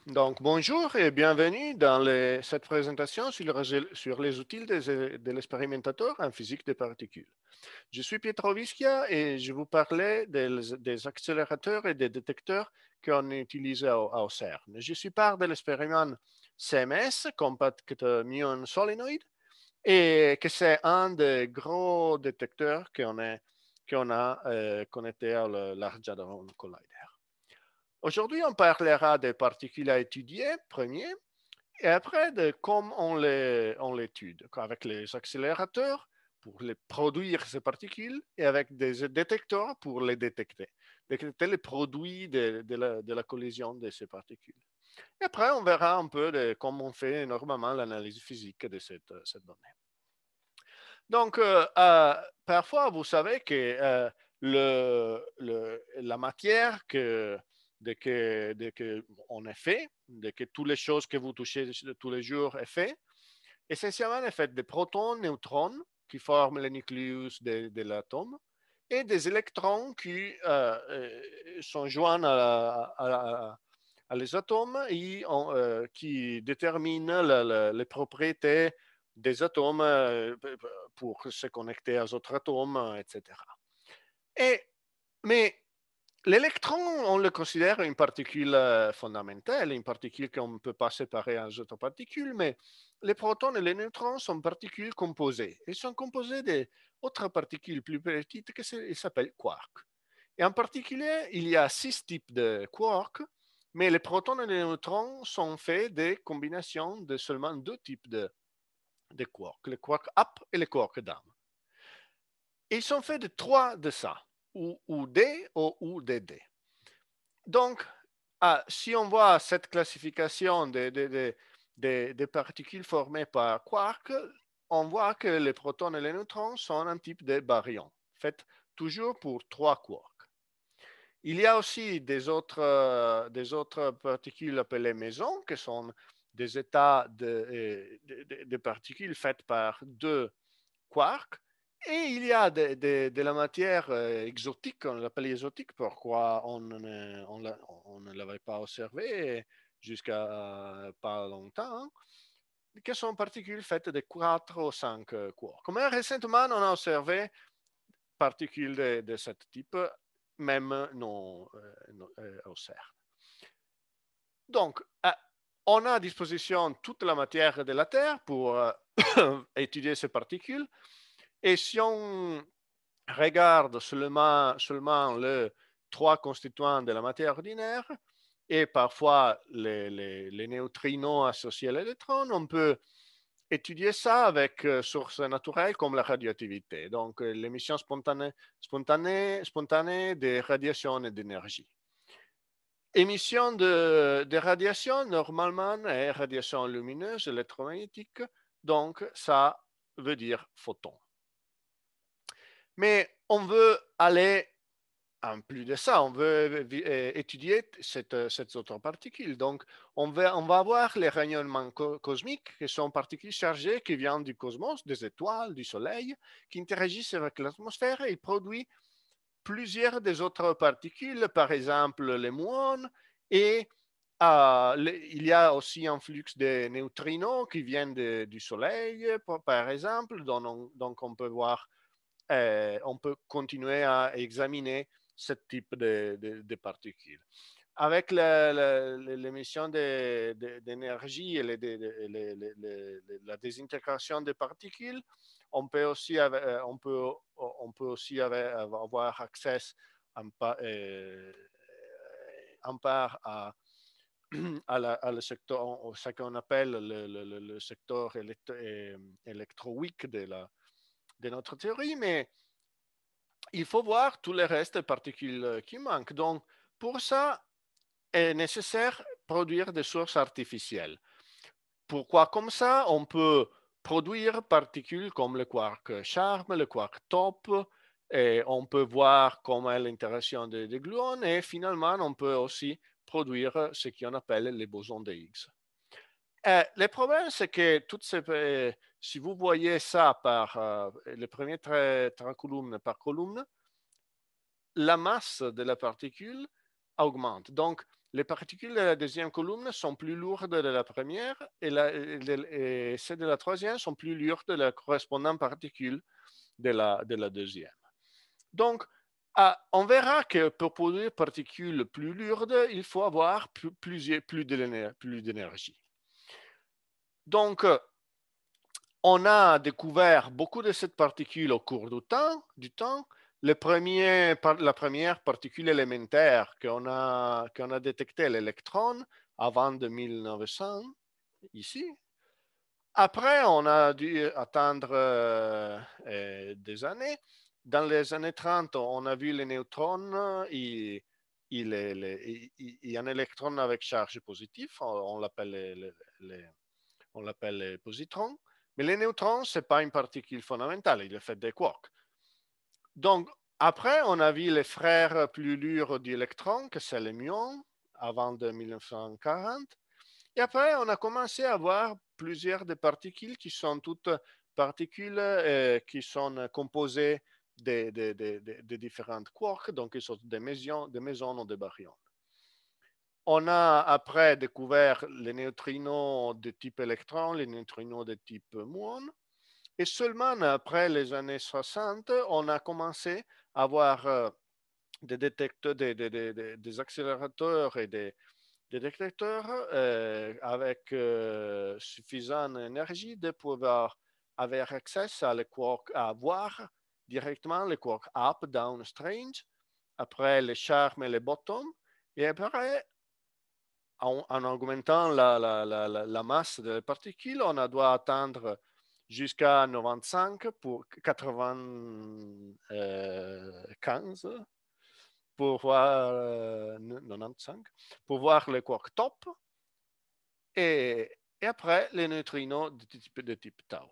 Donc, bonjour et bienvenue dans cette présentation sur les outils de l'expérimentateur en physique des particules. Je suis Pietro Vischia et je vous parlais des accélérateurs et des détecteurs qu'on utilise au CERN. Je suis part de l'expériment CMS, Compact Muon Solenoid, et que c'est un des gros détecteurs qu'on a connecté au Large Hadron Collider. Aujourd'hui, on parlera des particules à étudier, premier, et après de comment on l'étudie, avec les accélérateurs pour les produire ces particules et avec des détecteurs pour les détecter les produits de la collision de ces particules. Et après, on verra un peu de comment on fait normalement l'analyse physique de cette donnée. Donc, parfois, vous savez que la matière dès que on est fait, dès que toutes les choses que vous touchez tous les jours est fait, essentiellement est faite de protons, neutrons qui forment le nucléus de l'atome et des électrons qui sont joints à les atomes et qui déterminent les propriétés des atomes pour se connecter aux autres atomes, etc. Et, mais l'électron, on le considère une particule fondamentale, une particule qu'on ne peut pas séparer en autres particules, mais les protons et les neutrons sont particules composées. Ils sont composés d'autres particules plus petites qui s'appellent quarks. Et en particulier, il y a 6 types de quarks, mais les protons et les neutrons sont faits des combinaisons de seulement 2 types de quarks, les quarks up et les quarks down. Ils sont faits de 3 de ça, ou D ou DD. Donc, si on voit cette classification des particules formées par quarks, on voit que les protons et les neutrons sont un type de baryon, fait toujours pour 3 quarks. Il y a aussi des autres particules appelées mésons, qui sont des états de particules faites par 2 quarks. Et il y a de la matière exotique, on l'appelle exotique, pourquoi on ne l'avait pas observé jusqu'à pas longtemps, qui sont particules faites de 4 ou 5 quarks. Mais récemment, on a observé particules de ce type, même non, au CERN. Donc, on a à disposition toute la matière de la Terre pour étudier ces particules. Et si on regarde seulement les 3 constituants de la matière ordinaire et parfois les neutrinos associés à l'électron, on peut étudier ça avec sources naturelles comme la radioactivité, donc l'émission spontanée des radiations et d'énergie. Émission de radiation, normalement, est radiation lumineuse électromagnétique, donc ça veut dire photon. Mais on veut aller en plus de ça, on veut étudier cette autre particule. Donc, on va avoir les rayonnements cosmiques, qui sont particules chargées qui viennent du cosmos, des étoiles, du Soleil, qui interagissent avec l'atmosphère et produisent plusieurs des autres particules, par exemple les muons, et il y a aussi un flux de neutrinos qui viennent du Soleil, par exemple, donc on peut voir, on peut continuer à examiner ce type de particules. Avec l'émission d'énergie et la désintégration des particules, on peut aussi avoir accès en part le secteur, ce qu'on appelle le secteur électroweak de notre théorie, mais il faut voir tout le reste des particules qui manquent. Donc, pour ça, est nécessaire produire des sources artificielles. Pourquoi comme ça, on peut produire particules comme le quark charme, le quark top, et on peut voir comment est l'interaction des gluons, et finalement, on peut aussi produire ce qu'on appelle les bosons de Higgs. Le problème, c'est que si vous voyez ça par les premiers 3 colonnes par colonne, la masse de la particule augmente. Donc, les particules de la deuxième colonne sont plus lourdes de la première et celles de la troisième sont plus lourdes de la correspondante particule de la deuxième. Donc, on verra que pour produire des particules plus lourdes, il faut avoir plus d'énergie. Donc, on a découvert beaucoup de cette particule au cours du temps. La première particule élémentaire qu'on a détectée, l'électron, avant de 1900, ici. Après, on a dû attendre des années. Dans les années 30, on a vu les neutrons. Il y a un électron avec charge positive. On l'appelle les positrons. Mais les neutrons, ce n'est pas une particule fondamentale. Il est fait des quarks. Donc, après, on a vu les frères plus lourds d'électrons, que c'est les muons, avant de 1940. Et après, on a commencé à voir plusieurs des particules qui sont toutes particules qui sont composées de différents quarks, donc ils sont des mésons ou des baryons. On a après découvert les neutrinos de type électron, les neutrinos de type muon. Et seulement après les années 60, on a commencé à avoir des détecteurs, des accélérateurs et des détecteurs avec suffisante énergie de pouvoir avoir accès à les quarks, à voir directement les quarks up, down, strange, après les charmes et les bottoms, et après, en augmentant la masse des particules, on doit atteindre jusqu'à 95 pour 95 pour voir 95 pour voir le quark top et après les neutrinos de type tau.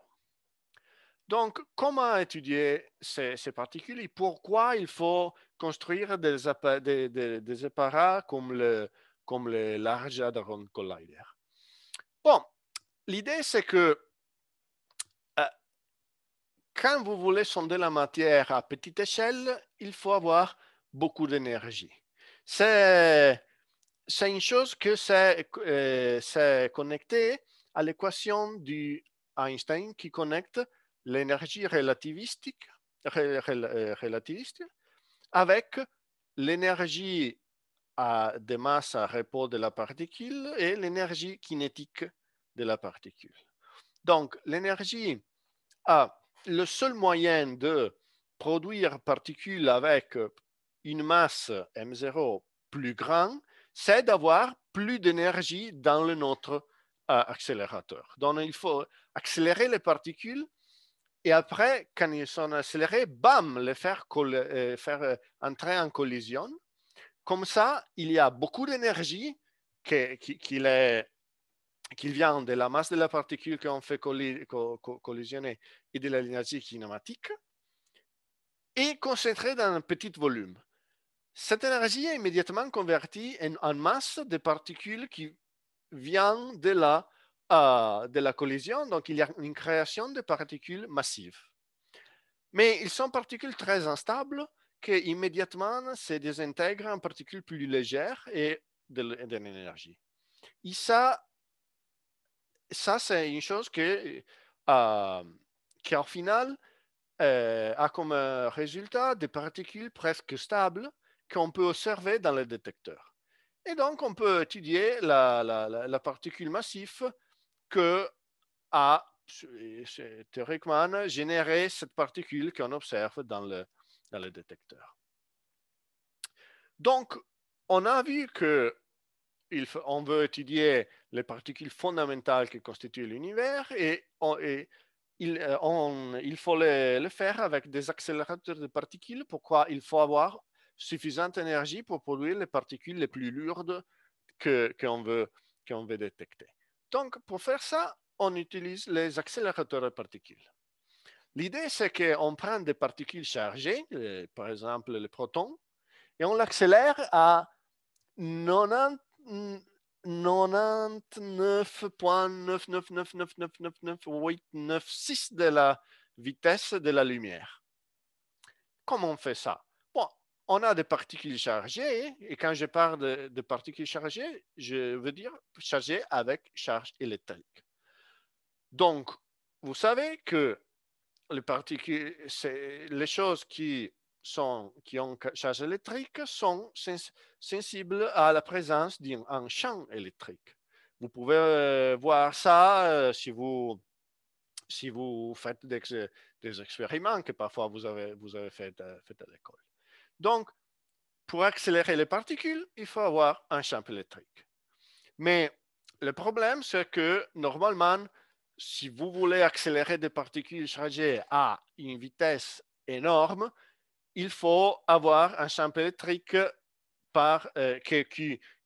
Donc, comment étudier ces particules et pourquoi il faut construire des appareils comme le Large Hadron Collider? Bon, l'idée c'est que quand vous voulez sonder la matière à petite échelle, il faut avoir beaucoup d'énergie. C'est une chose que c'est connecté à l'équation d'Einstein qui connecte l'énergie relativiste avec l'énergie de masse à repos de la particule et l'énergie kinétique de la particule. Donc, l'énergie le seul moyen de produire particules avec une masse M0 plus grande, c'est d'avoir plus d'énergie dans notre accélérateur. Donc, il faut accélérer les particules et après, quand ils sont accélérés, bam, les faire entrer en collision. Comme ça, il y a beaucoup d'énergie qui vient de la masse de la particule qu'on fait collisionner et de l'énergie cinématique et concentrée dans un petit volume. Cette énergie est immédiatement convertie en masse de particules qui vient de la collision. Donc, il y a une création de particules massives. Mais ils sont particules très instables qui immédiatement se désintègrent en particules plus légères et de l'énergie. Et ça, c'est une chose qui, au final, a comme résultat des particules presque stables qu'on peut observer dans les détecteurs. Et donc, on peut étudier la particule massive que a théoriquement généré cette particule qu'on observe dans le détecteur. Donc, on a vu que on veut étudier les particules fondamentales qui constituent l'univers et il faut le faire avec des accélérateurs de particules. Pourquoi? Il faut avoir suffisante énergie pour produire les particules les plus lourdes qu'on veut détecter. Donc, pour faire ça, on utilise les accélérateurs de particules. L'idée, c'est qu'on prend des particules chargées, par exemple le proton, et on l'accélère à 99,999999896 de la vitesse de la lumière. Comment on fait ça? Bon, on a des particules chargées, et quand je parle de particules chargées, je veux dire chargées avec charge électrique. Donc, vous savez que les particules, les choses qui ont charge électrique sont sensibles à la présence d'un champ électrique. Vous pouvez voir ça si vous faites des expériments que parfois vous avez fait à l'école. Donc, pour accélérer les particules, il faut avoir un champ électrique. Mais le problème, c'est que normalement, si vous voulez accélérer des particules chargées à une vitesse énorme, il faut avoir un champ électrique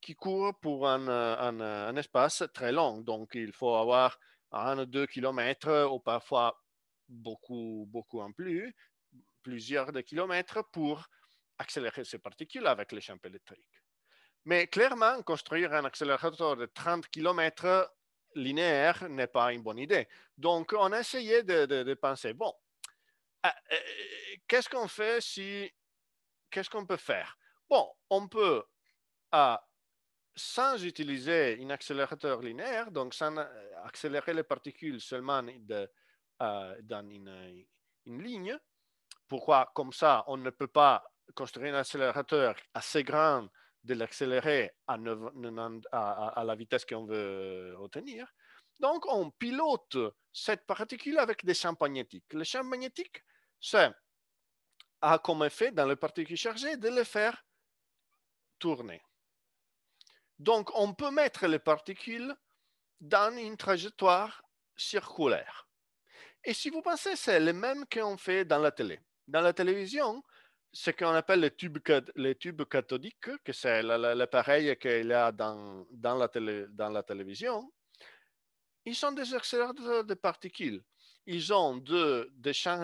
qui court pour un espace très long. Donc, il faut avoir 1 ou 2 kilomètres ou parfois beaucoup en plus, plusieurs de kilomètres pour accélérer ces particules avec les champs électriques. Mais clairement, construire un accélérateur de 30 km linéaire n'est pas une bonne idée. Donc, on a essayé de penser, bon, qu'est-ce qu'on fait qu'est-ce qu'on peut faire? Bon, on peut, sans utiliser un accélérateur linéaire, donc sans accélérer les particules seulement dans une ligne. Pourquoi? Comme ça, on ne peut pas construire un accélérateur assez grand de l'accélérer à la vitesse qu'on veut obtenir. Donc, on pilote cette particule avec des champs magnétiques. Le champ magnétique, a comme effet dans les particules chargées de les faire tourner. Donc, on peut mettre les particules dans une trajectoire circulaire. Et si vous pensez, c'est le même qu'on fait dans la télé. Dans la télévision, ce qu'on appelle les tubes cathodiques, que c'est l'appareil qu'il y a dans la télévision, ils sont des accélérateurs de particules. Ils ont des champs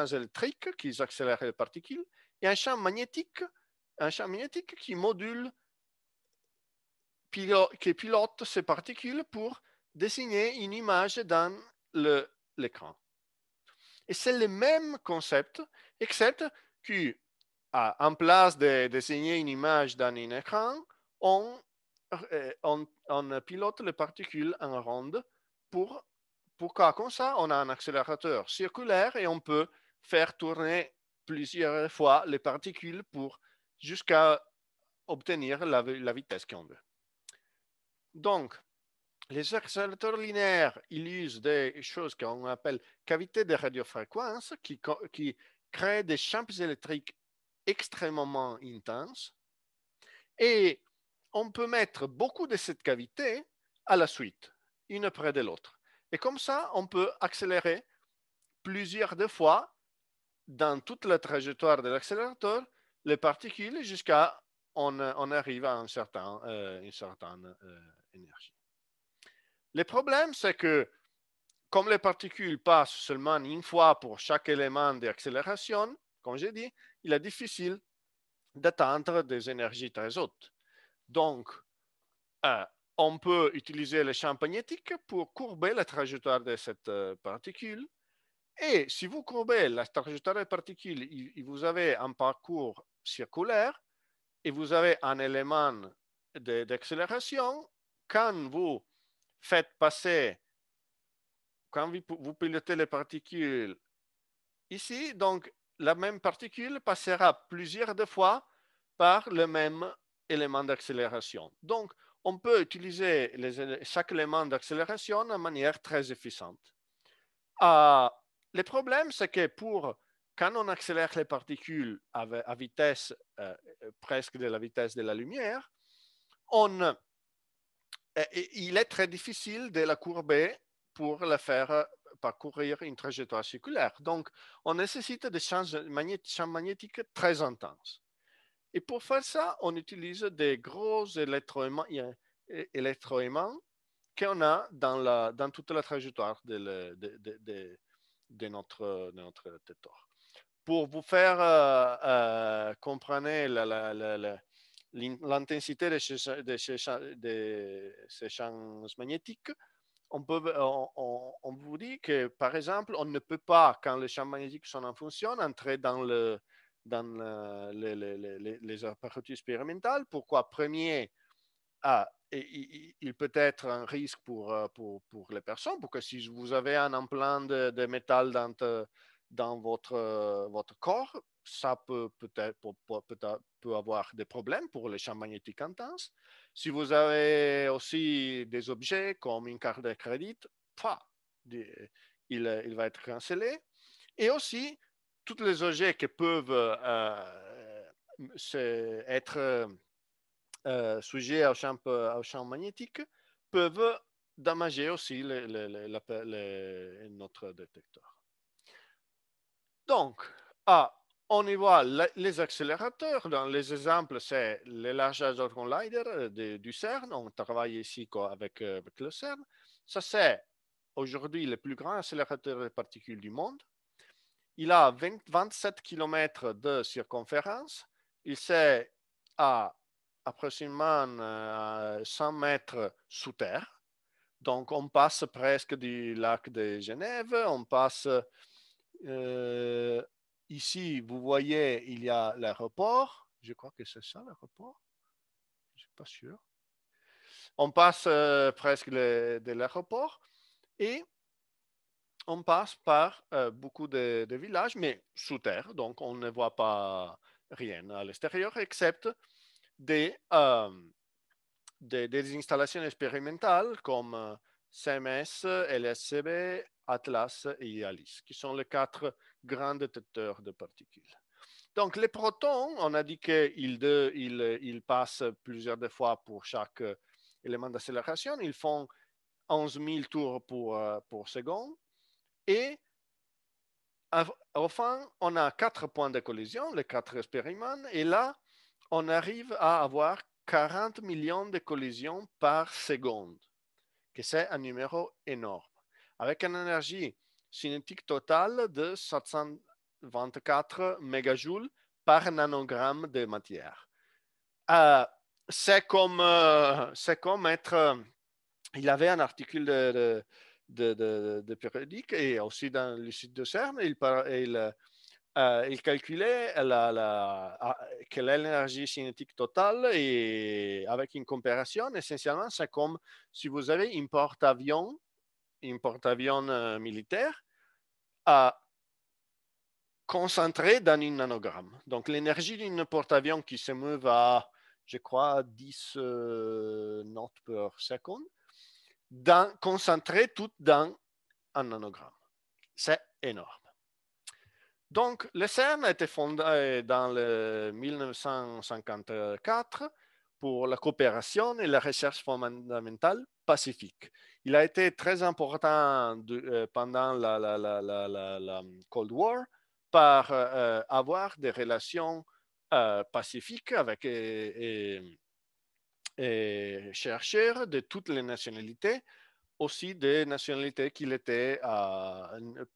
électriques qui accélèrent les particules et un champ magnétique qui module, qui pilote ces particules pour dessiner une image dans l'écran. Et c'est le même concept, except qu'en place de dessiner une image dans un écran, on pilote les particules en ronde pour comme ça, on a un accélérateur circulaire et on peut faire tourner plusieurs fois les particules jusqu'à obtenir la vitesse qu'on veut. Donc, les accélérateurs linéaires, ils usent des choses qu'on appelle cavités de radiofréquence qui créent des champs électriques extrêmement intenses. Et on peut mettre beaucoup de cette cavité à la suite, une après de l'autre. Et comme ça, on peut accélérer plusieurs fois dans toute la trajectoire de l'accélérateur les particules jusqu'à on arrive à une certaine énergie. Le problème, c'est que comme les particules passent seulement une fois pour chaque élément d'accélération, comme j'ai dit, il est difficile d'atteindre des énergies très hautes. Donc, on peut utiliser le champ magnétique pour courber la trajectoire de cette particule. Et si vous courbez la trajectoire des particules, vous avez un parcours circulaire et vous avez un élément d'accélération. Quand vous faites passer, quand vous pilotez les particules ici, donc la même particule passera plusieurs fois par le même élément d'accélération. Donc, on peut utiliser chaque élément d'accélération de manière très efficiente. Le problème, c'est que quand on accélère les particules à vitesse presque de la vitesse de la lumière, il est très difficile de la courber pour la faire parcourir une trajectoire circulaire. Donc, on nécessite des champs magnétiques très intenses. Et pour faire ça, on utilise des gros électroaimants qu'on a dans toute la trajectoire de notre détecteur. Pour vous faire comprendre l'intensité de ces champs magnétiques, on vous dit que, par exemple, on ne peut pas, quand les champs magnétiques sont en fonction, entrer dans les apparatus expérimentaux. Pourquoi? Premier, il peut être un risque pour les personnes, parce que si vous avez un implant de métal dans votre corps, ça peut avoir des problèmes pour les champs magnétiques intenses. Si vous avez aussi des objets comme une carte de crédit, il va être cancellé. Et aussi, tous les objets qui peuvent être sujets au champ magnétique peuvent damager aussi notre détecteur. Donc, on y voit les accélérateurs. Dans les exemples, c'est le Large Hadron Collider du CERN. On travaille ici avec le CERN. Ça, c'est aujourd'hui le plus grand accélérateur de particules du monde. Il a 27 km de circonférence. Il s'est à approximativement 100 mètres sous terre. Donc, on passe presque du lac de Genève. On passe ici, vous voyez, il y a l'aéroport. Je crois que c'est ça l'aéroport. Je ne suis pas sûr. On passe presque de l'aéroport et on passe par beaucoup de villages, mais sous terre. Donc, on ne voit pas rien à l'extérieur, excepte des installations expérimentales comme CMS, LSCB, Atlas et ALICE, qui sont les 4 grands détecteurs de particules. Donc, les protons, on a dit qu'ils passent plusieurs fois pour chaque élément d'accélération. Ils font 11 000 tours pour seconde. Et enfin, on a 4 points de collision, les 4 expériments. Et là, on arrive à avoir 40 millions de collisions par seconde, que c'est un numéro énorme, avec une énergie cinétique totale de 724 mégajoules par nanogramme de matière. C'est comme être... il avait un article de périodique et aussi dans le site de CERN, il calculait quelle est l'énergie cinétique totale et avec une comparaison, essentiellement, c'est comme si vous avez un porte-avions militaire concentré dans un nanogramme. Donc, l'énergie d'un porte-avions qui se meuve à, je crois, 10 notes par seconde, concentré tout dans un nanogramme. C'est énorme. Donc, le CERN a été fondé dans le 1954 pour la coopération et la recherche fondamentale pacifique. Il a été très important pendant la Cold War par avoir des relations pacifiques avec chercheurs de toutes les nationalités, aussi des nationalités qui n'étaient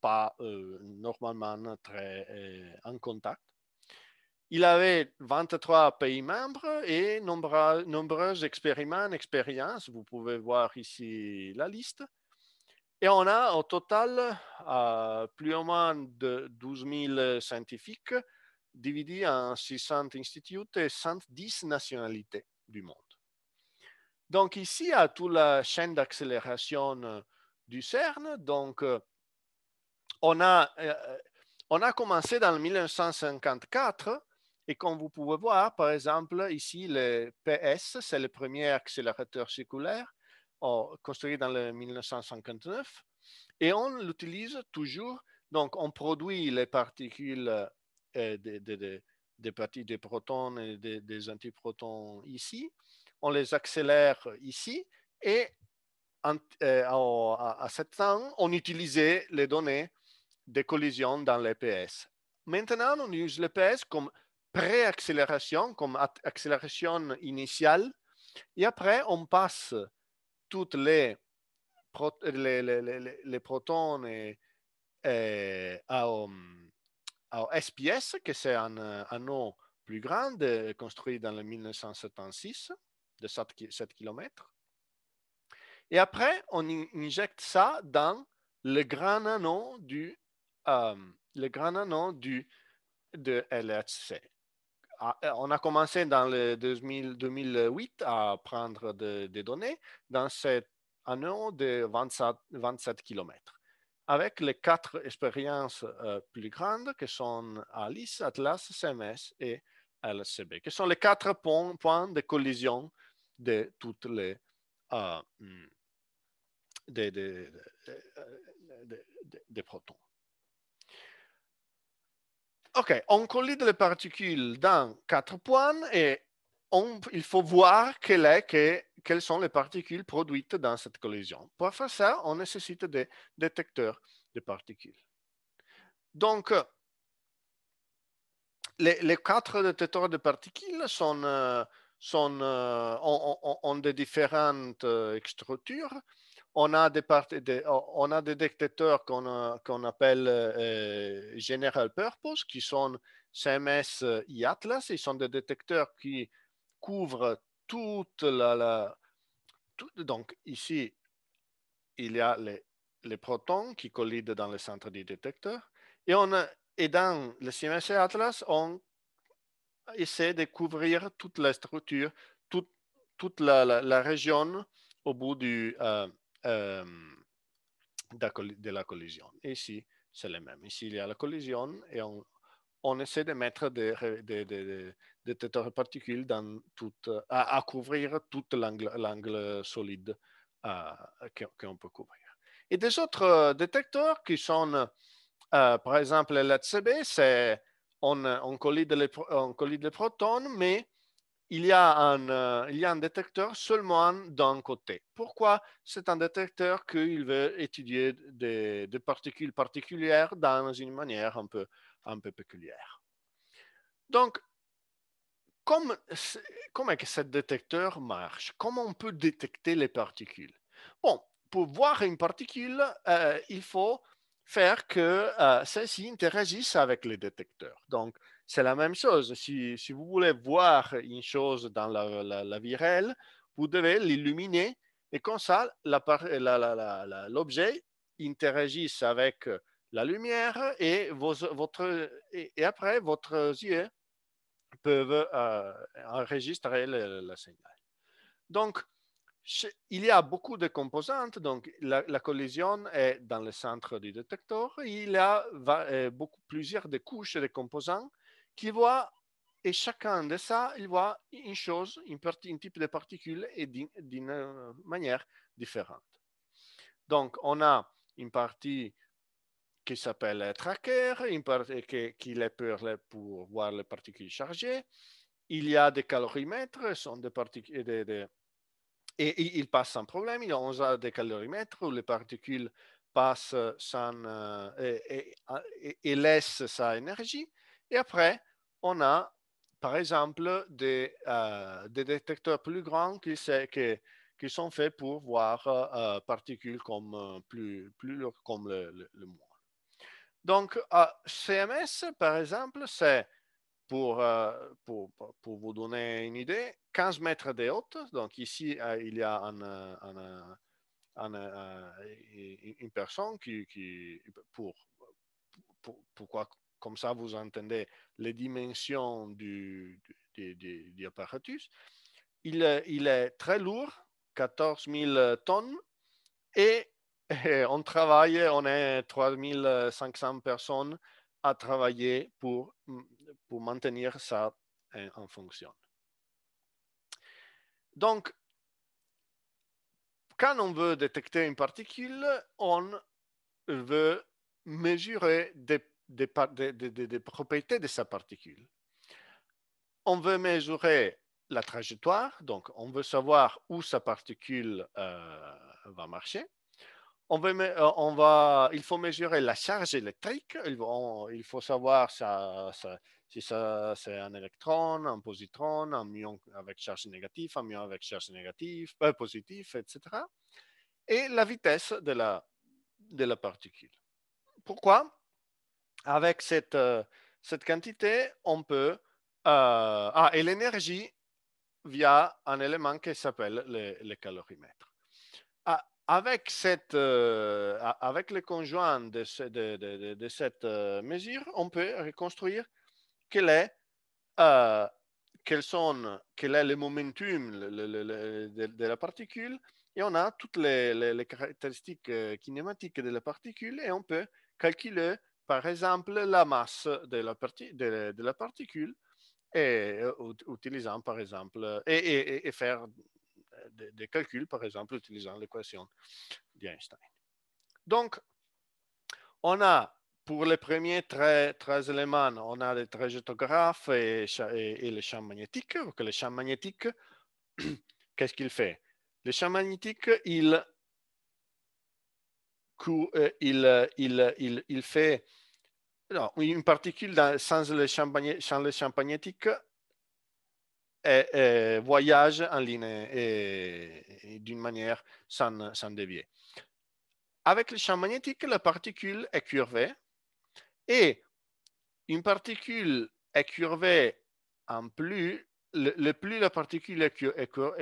pas normalement très en contact. Il avait 23 pays membres et nombreux expériences. Vous pouvez voir ici la liste. Et on a au total plus ou moins de 12 000 scientifiques divisés en 600 instituts et 110 nationalités du monde. Donc, ici, il y a toute la chaîne d'accélération du CERN. Donc, on a commencé dans le 1954 et comme vous pouvez voir, par exemple, ici, le PS, c'est le premier accélérateur circulaire construit dans le 1959 et on l'utilise toujours. Donc, on produit les particules des protons et des antiprotons ici. On les accélère ici et à ce temps, on utilisait les données de collision dans l'EPS. Maintenant, on utilise l'EPS comme pré-accélération, comme accélération initiale, et après, on passe toutes les protons à SPS, que c'est un anneau plus grand, construit dans le 1976, de 7 km. Et après, on injecte ça dans le grand anneau du de LHC. On a commencé dans le 2008 à prendre des données dans cet anneau de 27 km, avec les 4 expériences plus grandes qui sont ALICE, Atlas, CMS et LCB, qui sont les 4 points de collision de toutes les des protons. OK, on collide les particules dans 4 points et il faut voir quelles sont les particules produites dans cette collision. Pour faire ça, on nécessite des détecteurs de particules. Donc, les 4 détecteurs de particules ont des différentes structures. On a des détecteurs qu'on appelle General Purpose, qui sont CMS et Atlas. Ils sont des détecteurs qui couvrent toute donc ici, il y a les protons qui collident dans le centre du détecteur. Et dans le CMS et Atlas, on essaie de couvrir toute la structure, toute la région au bout de la collision. Et ici, c'est le même. Ici, il y a la collision et on essaie de mettre des détecteurs de particules à couvrir tout l'angle solide qu'on peut couvrir. Et des autres détecteurs qui sont, par exemple, l'HCB, c'est on collide les protons, mais il y a un détecteur seulement d'un côté. Pourquoi? C'est un détecteur qu'il veut étudier des particules particulières dans une manière un peu peculière. Donc, comment est-ce que ce détecteur marche? Comment on peut détecter les particules? Bon, pour voir une particule, il faut faire que celle-ci interagisse avec les détecteurs. Donc, c'est la même chose. Si vous voulez voir une chose dans la vie réelle, vous devez l'illuminer et comme ça, l'objet interagisse avec la lumière et après, votre yeux peuvent enregistrer le signal. Donc, il y a beaucoup de composantes. Donc, la collision est dans le centre du détecteur. Il y a plusieurs de couches de composants qui voient, et chacun de ça, il voit une chose, un type de particule et d'une manière différente. Donc, on a une partie qui s'appelle tracker, une partie qui est pour voir les particules chargées. Il y a des calorimètres, sont des particules, et ils passent sans problème. Il y a des calorimètres où les particules passent sans, et laissent sa énergie. Et après, on a, par exemple, des détecteurs plus grands qui sont faits pour voir particules comme plus comme le moins. Donc, CMS, par exemple, c'est pour vous donner une idée, 15 mètres de haute. Donc ici, il y a une personne pourquoi, comme ça vous entendez les dimensions du apparatus. Il est très lourd, 14 000 tonnes, et on est 3500 personnes à travailler pour maintenir ça en fonction. Donc, quand on veut détecter une particule, on veut mesurer des propriétés de sa particule. On veut mesurer la trajectoire, donc on veut savoir où sa particule va marcher. Il faut mesurer la charge électrique. Il faut savoir si c'est un électron, un positron, un muon avec charge négative, un muon avec charge négative, positif, etc. Et la vitesse de la particule. Pourquoi? Avec cette quantité, on peut... et l'énergie via un élément qui s'appelle le calorimètre. Avec le conjoint de cette mesure, on peut reconstruire quel est quel est le momentum de la particule, et on a toutes les caractéristiques kinématiques de la particule, et on peut calculer, par exemple, la masse de la particule, et utilisant, par exemple, et faire des calculs, par exemple, utilisant l'équation d'Einstein. Donc, on a pour les premiers 13 éléments, on a les trajectographes et le champ magnétique. Le champ magnétique, qu'est-ce qu'il fait? Le champ magnétique, il fait non, une particule sans le champ magnétique voyage en ligne d'une manière sans dévier. Avec le champ magnétique, la particule est curvée, et une particule est curvée en plus, le plus la particule est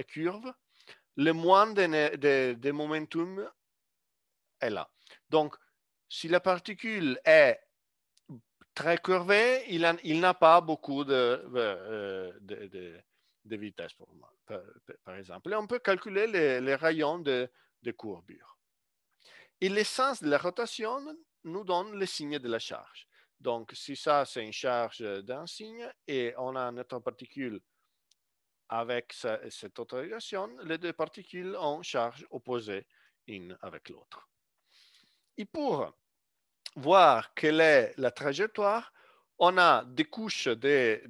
curve, le moins de momentum est là. Donc, si la particule est très curvée, il n'a pas beaucoup de vitesse, par exemple. Et on peut calculer les rayons de courbure. Et l'essence de la rotation nous donne le signe de la charge. Donc, si ça, c'est une charge d'un signe, et on a notre particule avec cette autorisation, les deux particules ont charge opposée l'une avec l'autre. Et pour voir quelle est la trajectoire, on a des couches de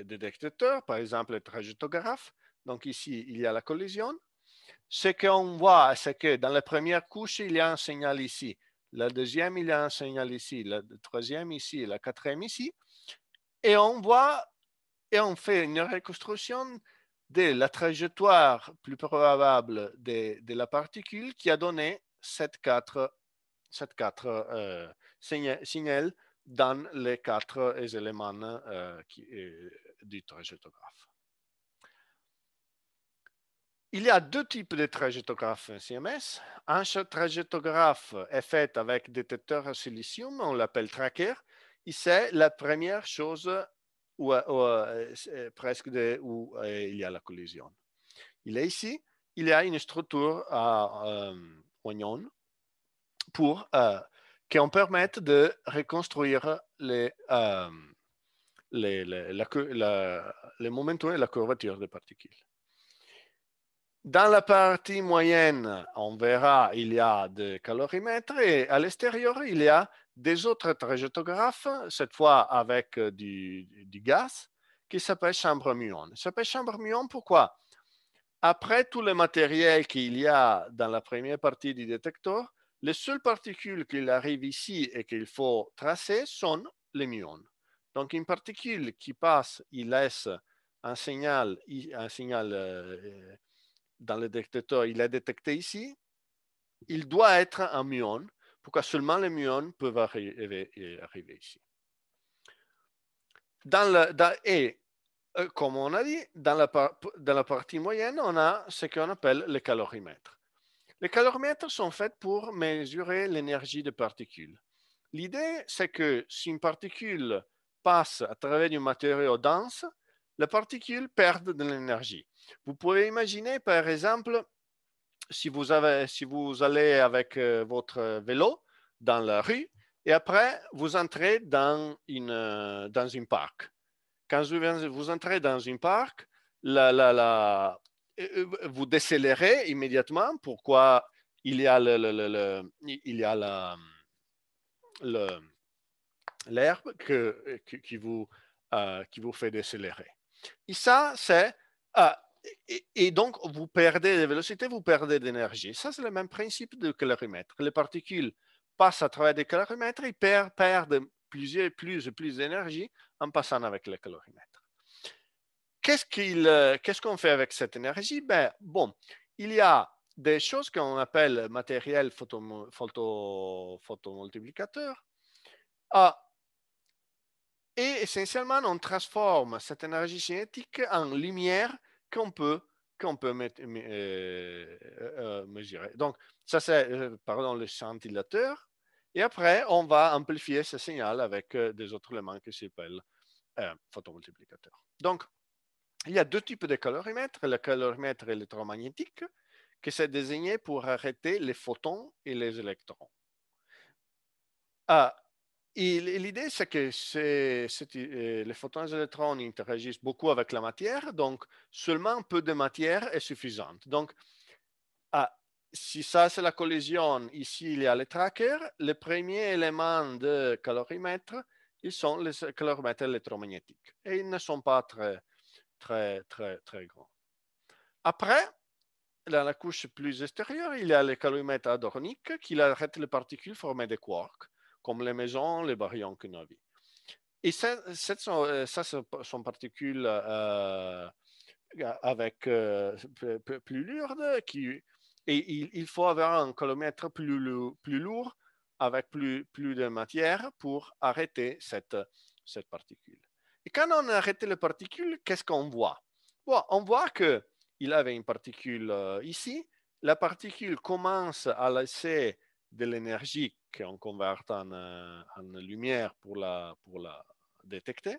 détecteurs, par exemple le trajectographe. Donc ici, il y a la collision. Ce qu'on voit, c'est que dans la première couche, il y a un signal ici. La deuxième, il y a un signal ici. La troisième ici. La quatrième ici. Et on voit, et on fait une reconstruction de la trajectoire plus probable de la particule qui a donné ces quatre signaux dans les quatre éléments du trajectographe. Il y a deux types de trajectographes CMS. Un trajectographe est fait avec détecteur à silicium, on l'appelle tracker, et c'est la première chose presque où il y a la collision. Il est ici, il y a une structure à oignon pour qu'on permette de reconstruire les momentum et la curvature des particules. Dans la partie moyenne, on verra, il y a des calorimètres, et à l'extérieur, il y a des autres trajectographes, cette fois avec du gaz, qui s'appelle chambre muon. Ça s'appelle chambre muon pourquoi? Après tout le matériel qu'il y a dans la première partie du détecteur, les seules particules qui arrivent ici et qu'il faut tracer sont les muons. Donc, une particule qui passe, il laisse un signal dans le détecteur, il est détecté ici, il doit être un muon, pourquoi seulement les muons peuvent arriver ici. Comme on a dit, dans la partie moyenne, on a ce qu'on appelle les calorimètres. Les calorimètres sont faits pour mesurer l'énergie des particules. L'idée, c'est que si une particule passe à travers du matériau dense, les particules perdent de l'énergie. Vous pouvez imaginer, par exemple, si vous allez avec votre vélo dans la rue, et après, vous entrez dans un parc. Quand vous entrez dans un parc, vous décélérez immédiatement. Pourquoi? Il y a l'herbe qui vous fait décélérer. Et ça, c'est... et donc, vous perdez de vélocité, vous perdez d'énergie. Ça, c'est le même principe du calorimètre. Les particules passent à travers des calorimètres et perdent plus et plus d'énergie en passant avec le calorimètre. Qu'est-ce qu'on fait avec cette énergie? Bon, il y a des choses qu'on appelle matériel photomultiplicateur. Et essentiellement, on transforme cette énergie cinétique en lumière qu'on peut mesurer. Donc, ça c'est, pardon, le scintillateur. Et après, on va amplifier ce signal avec des autres éléments qui s'appellent photomultiplicateurs. Donc, il y a deux types de calorimètres. Le calorimètre électromagnétique, qui s'est désigné pour arrêter les photons et les électrons. L'idée, c'est que les photons et les électrons interagissent beaucoup avec la matière, donc seulement peu de matière est suffisante. Donc, si ça c'est la collision, ici il y a les trackers, les premiers éléments de calorimètre, ils sont les calorimètres électromagnétiques et ils ne sont pas très grands. Après, dans la couche plus extérieure, il y a les calorimètres hadroniques qui arrêtent les particules formées de quarks, comme les mésons, les baryons que nous avons. Et ça sont particules avec plus lourdes et il faut avoir un calomètre plus lourd avec plus de matière pour arrêter cette particule. Et quand on arrête les particules, qu'est-ce qu'on voit? Bon, on voit qu'il avait une particule ici. La particule commence à laisser de l'énergie qu'on convertit en lumière pour la détecter.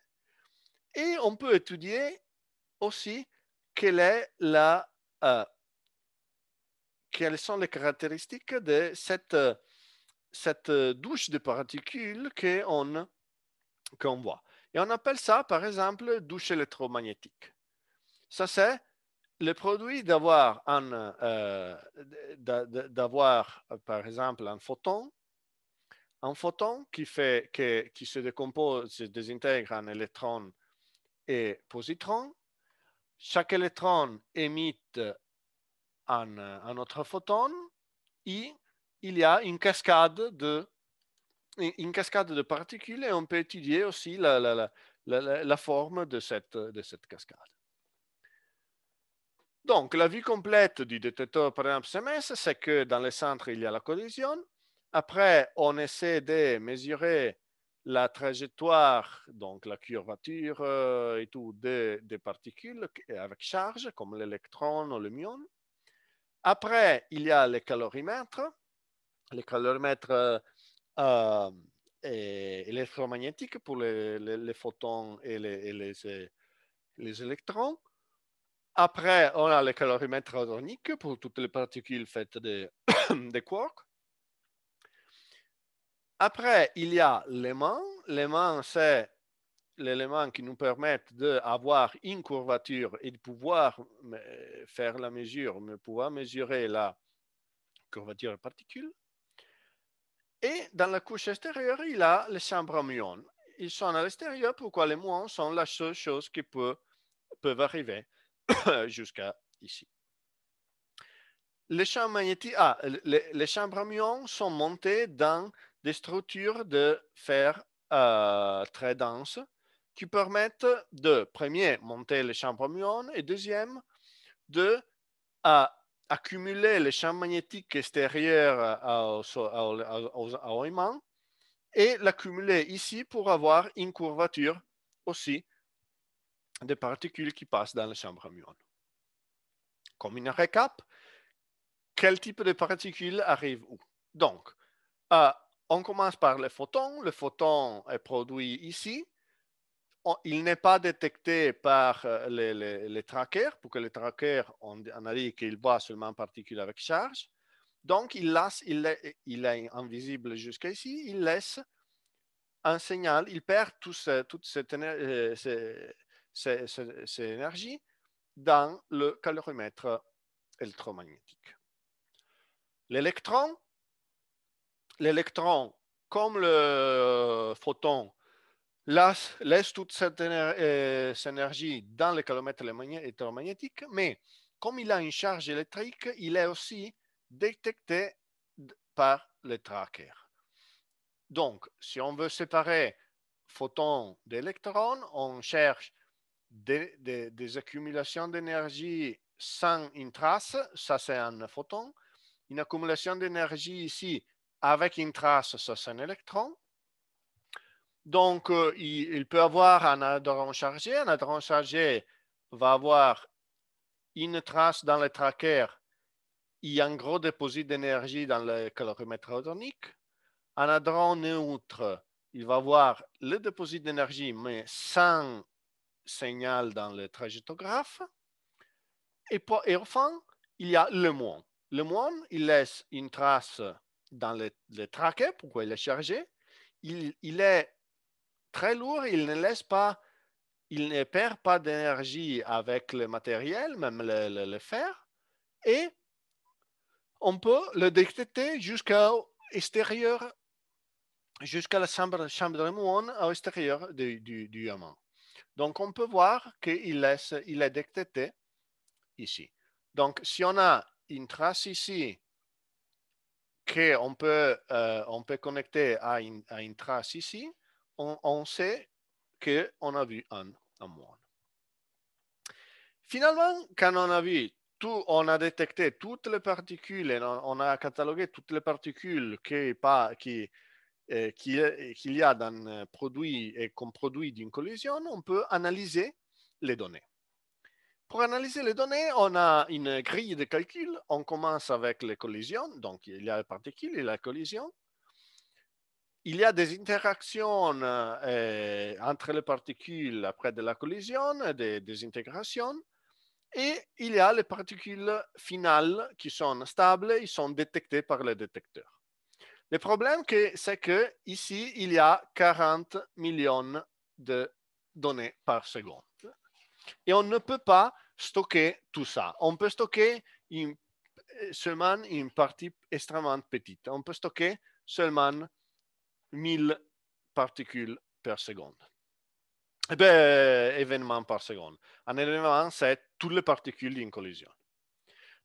Et on peut étudier aussi quelles sont les caractéristiques de cette douche de particules qu'on voit. Et on appelle ça, par exemple, douche électromagnétique. Ça, c'est le produit d'avoir, par exemple, un photon qui se décompose, se désintègre en électrons et positrons. Chaque électron émet un autre photon et il y a une cascade de particules et on peut étudier aussi la forme de cette cascade. Donc, la vue complète du détecteur, par exemple, CMS, c'est que dans le centre, il y a la collision. Après, on essaie de mesurer la trajectoire, donc la curvature et tout, des particules avec charge, comme l'électron ou le muon. Après, il y a les calorimètres électromagnétiques pour les photons et les électrons. Après, on a les calorimètres hadroniques pour toutes les particules faites de quarks. Après, il y a l'aimant. L'aimant, c'est l'élément qui nous permet d'avoir une curvature et de pouvoir faire la mesure, de pouvoir mesurer la curvature des particules. Et dans la couche extérieure, il y a les chambres à muons. Ils sont à l'extérieur, pourquoi les muons sont la seule chose qui peuvent arriver jusqu'à ici. Les champs magnétiques, les chambres à muons sont montées dans des structures de fer très denses qui permettent de, premier, monter les chambres à muons et deuxième, de accumuler les champs magnétiques extérieurs au aimant et l'accumuler ici pour avoir une curvature aussi des particules qui passent dans les chambres à muons. Comme une récap, quel type de particules arrive où? Donc, on commence par les photons. Le photon est produit ici. Il n'est pas détecté par les trackers, pour que les trackers, on a dit qu'il voit seulement particules avec charge. Donc, il est invisible jusqu'ici. Il laisse un signal. Il perd toute cette énergie dans le calorimètre électromagnétique. L'électron, comme le photon, laisse toute cette énergie dans le calomètre électromagnétique, mais comme il a une charge électrique, il est aussi détecté par les trackers. Donc, si on veut séparer photons d'électrons, on cherche des accumulations d'énergie sans une trace, ça c'est un photon. Une accumulation d'énergie ici avec une trace, ça c'est un électron. Donc, il peut avoir un hadron chargé. Un hadron chargé va avoir une trace dans le tracker. Il y a un gros dépôt d'énergie dans le calorimètre hadronique. Un hadron neutre, il va avoir le dépôt d'énergie, mais sans signal dans le trajectographe. Et enfin, il y a le muon. Le muon, il laisse une trace dans le traquet, pourquoi il est chargé. Il est très lourd, il ne perd pas d'énergie avec le matériel, même le fer, et on peut le détecter jusqu'à l'extérieur, jusqu'à la chambre de muon à l'extérieur du diamant. Donc, on peut voir qu'il est détecté ici. Donc, si on a une trace ici qu'on peut connecter à une trace ici, on sait qu'on a vu un muon. Finalement, quand on a vu tout, on a détecté toutes les particules et on a catalogué toutes les particules qu'il y a dans un produit et comme produit d'une collision, on peut analyser les données. Pour analyser les données, on a une grille de calcul. On commence avec les collisions. Donc, il y a les particules et la collision. Il y a des interactions entre les particules après de la collision, des intégrations. Et il y a les particules finales qui sont stables, ils sont détectées par le détecteur. Le problème, c'est qu'ici, il y a 40 millions de données par seconde. Et on ne peut pas stocker tout ça. On peut stocker seulement une partie extrêmement petite. On peut stocker seulement 1000 particules par seconde. Événements par seconde. Un événement, c'est toutes les particules d'une collision.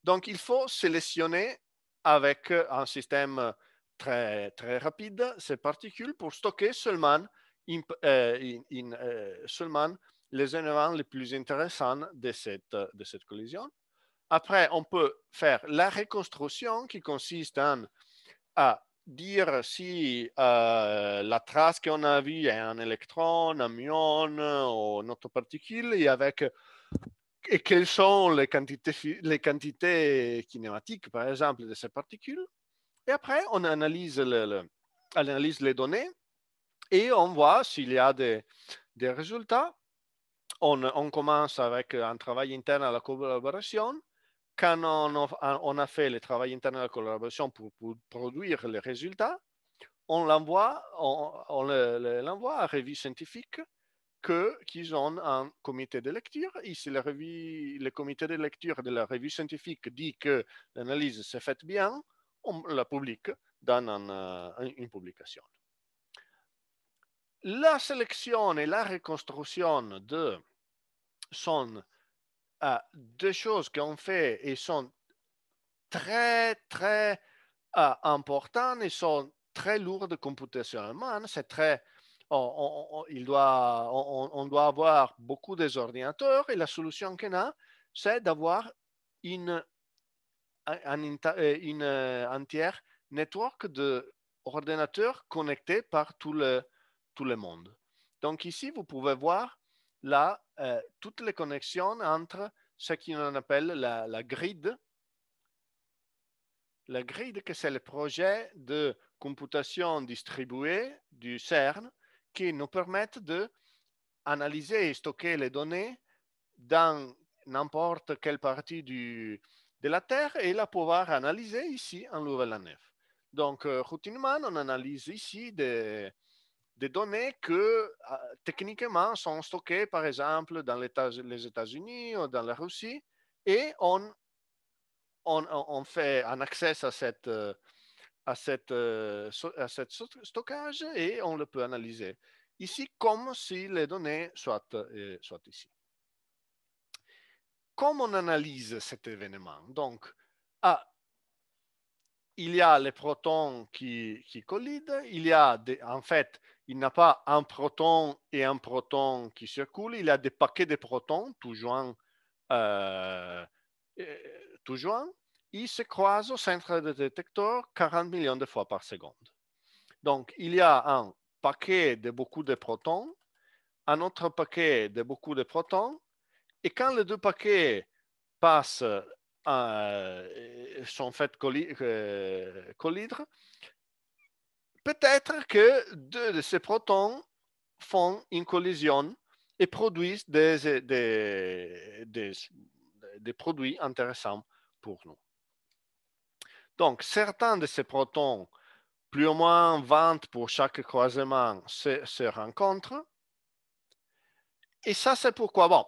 Donc, il faut sélectionner avec un système très, très rapide ces particules pour stocker seulement les éléments les plus intéressants de cette collision. Après, on peut faire la reconstruction qui consiste à dire si la trace qu'on a vue est un électron, un muon ou une autre particule et quelles sont les quantités kinématiques, par exemple, de ces particules. Et après, on analyse les données et on voit s'il y a des résultats. On commence avec un travail interne à la collaboration. Quand on a fait le travail interne à la collaboration pour produire les résultats, on l'envoie à revue scientifique qu'ils ont un comité de lecture. Ici, le comité de lecture de la revue scientifique dit que l'analyse s'est faite bien, on la publie dans une publication. La sélection et la reconstruction sont deux choses qu'on fait et sont très, très importantes et sont très lourdes computationnellement. C'est très on doit avoir beaucoup des ordinateurs et la solution qu'on a, c'est d'avoir une entière network d'ordinateurs connectés par tout le monde. Donc ici, vous pouvez voir là toutes les connexions entre ce qu'on appelle la grid. La grid, que c'est le projet de computation distribuée du CERN qui nous permettent d'analyser et stocker les données dans n'importe quelle partie de la Terre et la pouvoir analyser ici en Louvain-la-Neuve. Donc, routinellement, on analyse ici des données que techniquement sont stockées, par exemple, dans les États-Unis ou dans la Russie, et on fait un accès à cet stockage et on le peut analyser ici comme si les données soient ici. Comment on analyse cet événement? Donc, il y a les protons qui collident, en fait, il n'y a pas un proton et un proton qui circulent, il y a des paquets de protons, tout joints, ils se croisent au centre du détecteur 40 millions de fois par seconde. Donc, il y a un paquet de beaucoup de protons, un autre paquet de beaucoup de protons, et quand les deux paquets sont faits collidre, peut-être que deux de ces protons font une collision et produisent des produits intéressants pour nous. Donc, certains de ces protons, plus ou moins 20 pour chaque croisement, se rencontrent. Et ça, c'est pourquoi, bon,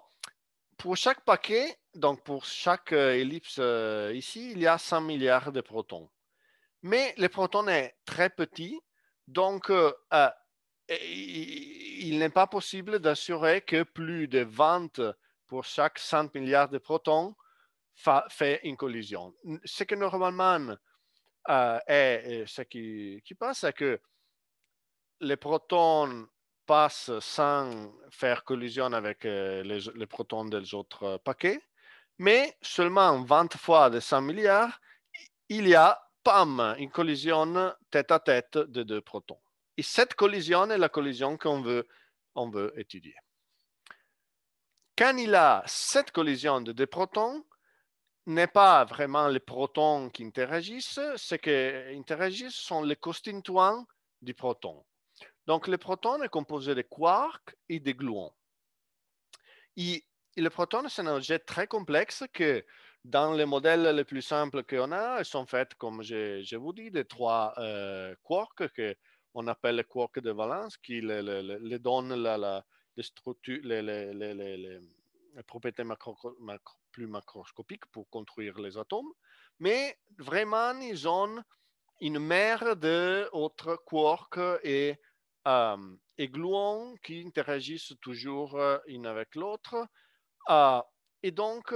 pour chaque paquet, donc pour chaque ellipse ici, il y a 100 milliards de protons. Mais le proton est très petit, donc il n'est pas possible d'assurer que plus de 20 pour chaque 100 milliards de protons fait une collision. Ce que normalement ce qui passe, c'est que les protons passent sans faire collision avec les protons des autres paquets, mais seulement 20 fois de 100 milliards, il y a, pam, une collision tête à tête de deux protons. Et cette collision est la collision qu'on veut étudier. Quand il y a cette collision de deux protons, n'est pas vraiment les protons qui interagissent, ce qui interagissent sont les constituants du proton. Donc, le proton est composé de quarks et de gluons. Et le proton, c'est un objet très complexe que dans les modèles les plus simples qu'on a, ils sont faits, comme je vous dis, de trois quarks qu'on appelle les quarks de valence, qui les donnent les propriétés plus macroscopiques pour construire les atomes. Mais vraiment, ils ont une mer d'autres quarks et gluons qui interagissent toujours l'un avec l'autre. Et donc,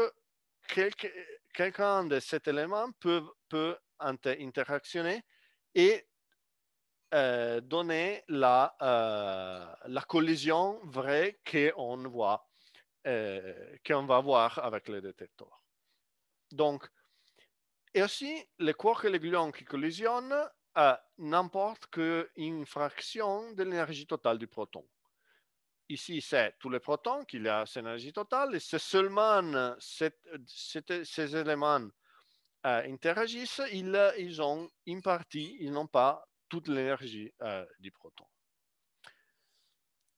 quelqu'un de cet élément peut interactionner et donner la collision vraie qu'on va voir avec le détecteur. Donc, et aussi, les quarks et les gluons qui collisionnent n'importe qu'une fraction de l'énergie totale du proton. Ici, c'est tous les protons qu'il a cette énergie totale, et c'est seulement ces éléments interagissent, ils ont une partie, ils n'ont pas toute l'énergie du proton.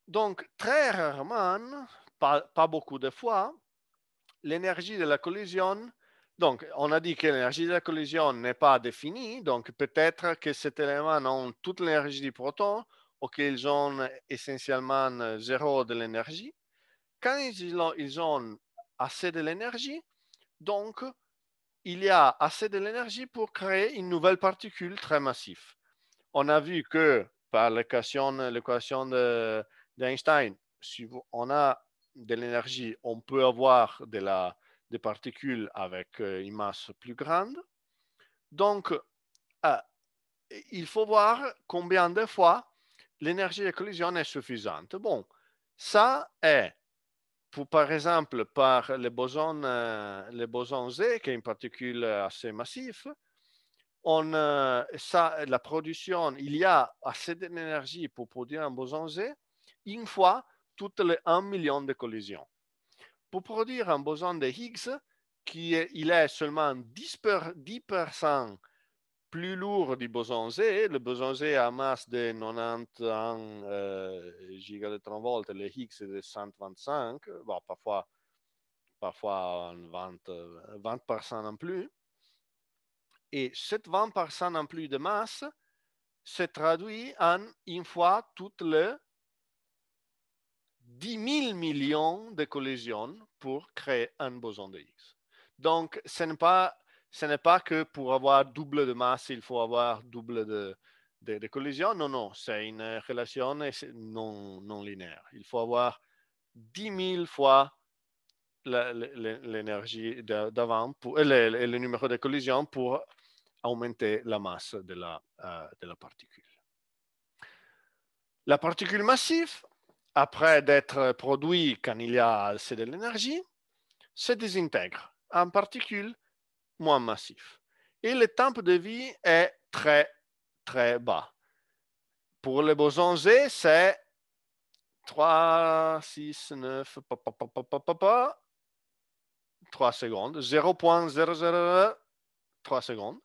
Donc, très rarement, pas beaucoup de fois, l'énergie de la collision. Donc, on a dit que l'énergie de la collision n'est pas définie, donc peut-être que cet élément ont toute l'énergie du proton ou qu'ils ont essentiellement zéro de l'énergie. Quand ils ont assez de l'énergie, donc il y a assez de l'énergie pour créer une nouvelle particule très massive. On a vu que par l'équation d'Einstein, si on a de l'énergie, on peut avoir des particules avec une masse plus grande. Donc, il faut voir combien de fois l'énergie de collision est suffisante. Bon, ça est, par exemple, par le boson Z, qui est une particule assez massive, la production, il y a assez d'énergie pour produire un boson Z une fois toutes les 1 million de collisions. Pour produire un boson de Higgs, il est seulement 10% plus lourd du boson Z, le boson Z a masse de 91 gigavolts, le Higgs est de 125, bon, parfois 20% en plus. Et cette 20% en plus de masse se traduit en une fois toutes les 10 000 millions de collisions pour créer un boson de Higgs. Donc, ce n'est pas que pour avoir double de masse, il faut avoir double de collisions. Non, non, c'est une relation non linéaire. Il faut avoir 10 000 fois l'énergie d'avant, le numéro de collisions pour augmenter la masse de la particule. La particule massive, après d'être produite quand il y a assez de l'énergie, se désintègre en particules moins massives. Et le temps de vie est très, très bas. Pour le boson Z, c'est 3, 6, 9, 3 secondes, 0,003 secondes.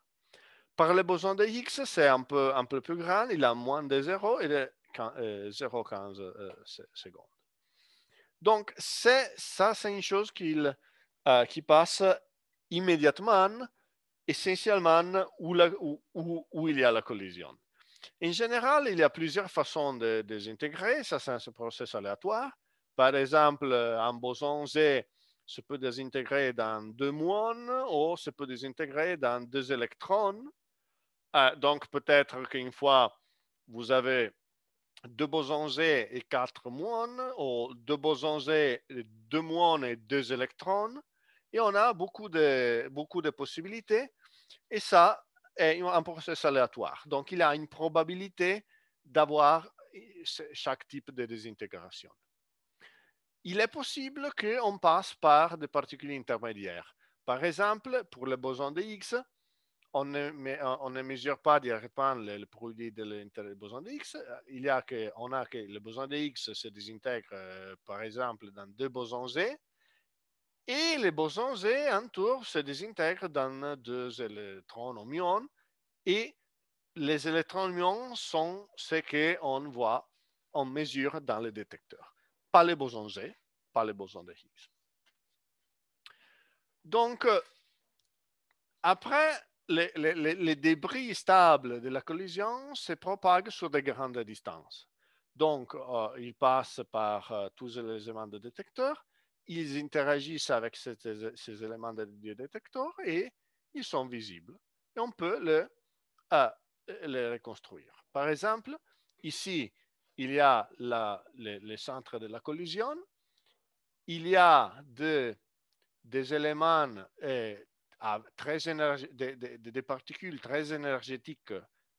Par le boson de Higgs, c'est un peu plus grand, il a moins de 0 et de 0,15 secondes. Donc, ça, c'est une chose qui passe immédiatement, essentiellement où il y a la collision. En général, il y a plusieurs façons de désintégrer. Ça, c'est un processus aléatoire. Par exemple, un boson Z se peut désintégrer dans 2 muons ou se peut désintégrer dans 2 électrons. Donc, peut-être qu'une fois, vous avez 2 bosons Z et 4 muons, ou 2 bosons Z, 2 muons et 2 électrons. Et on a beaucoup de possibilités. Et ça est un processus aléatoire. Donc, il y a une probabilité d'avoir chaque type de désintégration. Il est possible qu'on passe par des particules intermédiaires. Par exemple, pour le boson de Higgs, on ne mesure pas directement le produit de boson de Higgs. On a que le boson de Higgs se désintègre, par exemple, dans 2 bosons Z. Et les bosons Z, en tour, se désintègrent dans 2 électrons ou muons. Et les électrons muons sont ce qu'on voit, on mesure dans le détecteur. Pas les bosons Z, pas les bosons de Higgs. Donc, après, les débris stables de la collision se propagent sur de grandes distances. Donc, ils passent par tous les éléments de détecteur, ils interagissent avec ces éléments de détecteur et ils sont visibles. Et on peut les reconstruire. Par exemple, ici, il y a le centre de la collision. Il y a des éléments des particules très énergétiques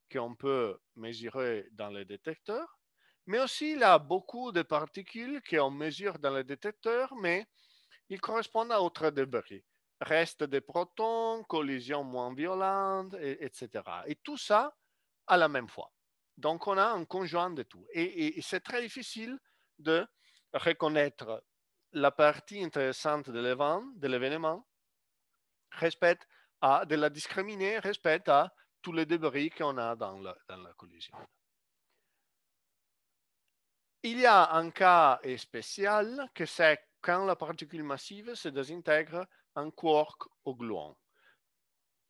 qu'on peut mesurer dans le détecteur. Mais aussi, il y a beaucoup de particules qu'on mesure dans le détecteur, mais ils correspondent à autres débris. Reste des protons, collisions moins violentes, etc. Et tout ça à la même fois. Donc, on a un conjoint de tout. Et c'est très difficile de reconnaître la partie intéressante de l'événement, de la discriminer respect à tous les débris qu'on a dans la collision. Il y a un cas spécial que c'est quand la particule massive se désintègre en quark ou gluon.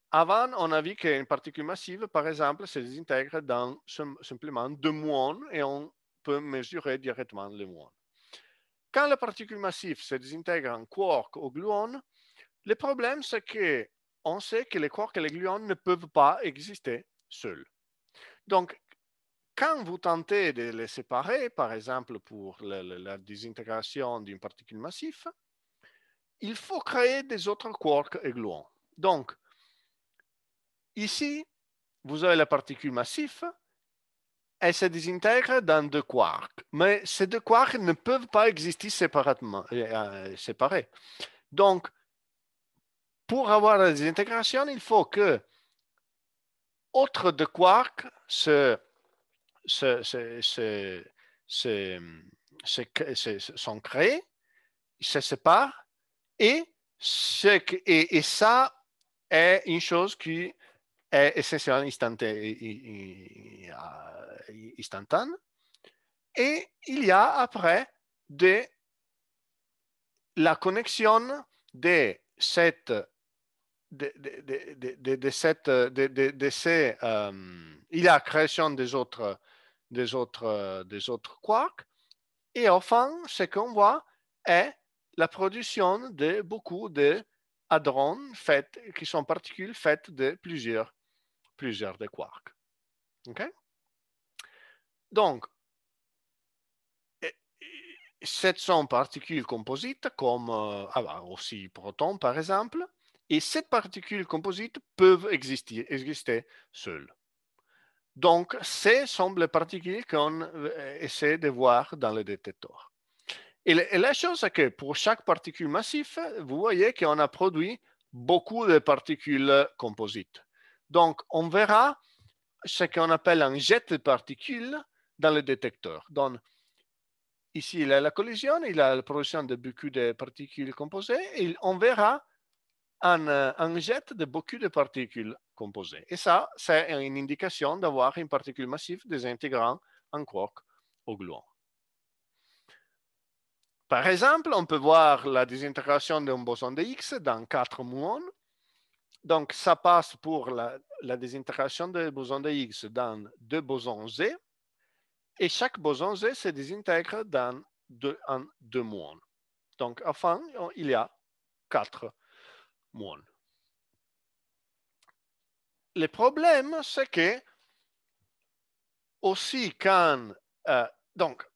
Avant, on a vu qu'une particule massive, par exemple, se désintègre dans simplement 2 muons et on peut mesurer directement les muons. Quand la particule massive se désintègre en quark ou gluon, le problème, c'est qu'on sait que les quarks et les gluons ne peuvent pas exister seuls. Donc, quand vous tentez de les séparer, par exemple pour la désintégration d'une particule massive, il faut créer des autres quarks et gluons. Donc, ici, vous avez la particule massive, elle se désintègre dans 2 quarks. Mais ces 2 quarks ne peuvent pas exister séparés. Donc, pour avoir la désintégration, il faut que autres 2 quarks sont créés, ils se séparent, et ça est une chose qui est essentiellement instantanée. Et il y a après la connexion de ces il y a la création des autres quarks. Et enfin, ce qu'on voit est la production de beaucoup de hadrons qui sont particules faites de plusieurs de quarks. Okay? Donc, ces sont particules composites comme aussi protons par exemple, et ces particules composites peuvent exister seules. Donc, ce sont les particules qu'on essaie de voir dans le détecteur. Et la chose, c'est que pour chaque particule massive, vous voyez qu'on a produit beaucoup de particules composites. Donc, on verra ce qu'on appelle un jet de particules dans le détecteur. Donc, ici, il y a la collision, il y a la production de beaucoup de particules composées, et on verra un jet de beaucoup de particules composées. Et ça, c'est une indication d'avoir une particule massive désintégrant un quark au gluon. Par exemple, on peut voir la désintégration d'un boson de Higgs dans 4 muons. Donc, ça passe pour la désintégration du boson de Higgs dans 2 bosons Z. Et chaque boson Z se désintègre dans 2 muons. Donc, enfin, il y a 4 muons. Le problème, c'est que aussi quand donc